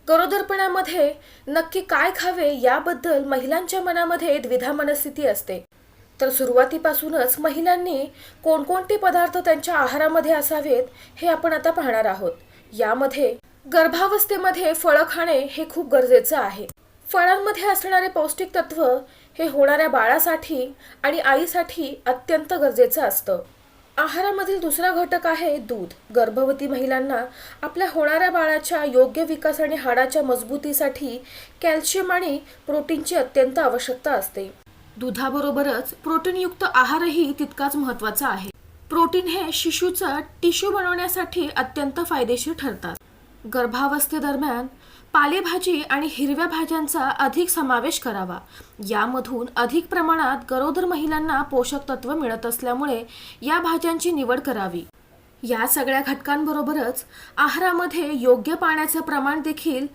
गरोदरपणामध्ये नक्की काय खावे याबद्दल महिलांच्या मनामध्ये द्विधा मनस्थिती असते. तर सुरुवातीपासूनच महिलांनी कोणकोणते पदार्थ त्यांच्या आहारामध्ये असावेत हे आपण आता पाहणार आहोत. यामध्ये गर्भावस्थेमध्ये फळं खाणे हे खूप गरजेचं आहे. फळांमध्ये असणारे पौष्टिक तत्व हे होणाऱ्या बाळासाठी आणि आईसाठी अत्यंत गरजेचं असतं. आहारामधील दुसरा घटक आहे दूध. गर्भवती महिलांना आपल्या होणाऱ्या बाळाच्या योग्य विकास आणि हाडाच्या मजबूतीसाठी कॅल्शियम आणि प्रोटीनची अत्यंत आवश्यकता असते. दुधाबरोबरच प्रोटीनयुक्त आहारही तितकाच महत्त्वाचा आहे. प्रोटीन हे शिशूचा टिश्यू बनवण्यासाठी अत्यंत फायदेशीर ठरतात. गर्भावस्थेदरम्यान पालेभाजी आणि हिरव्या भाज्यांचा अधिक समावेश करावा. यामधून अधिक प्रमाणात गरोदर महिलांना पोषक तत्व मिळत असल्यामुळे या भाज्यांची निवड करावी. या सगळ्या घटकांबरोबरच आहारामध्ये योग्य पाण्याचं प्रमाण देखील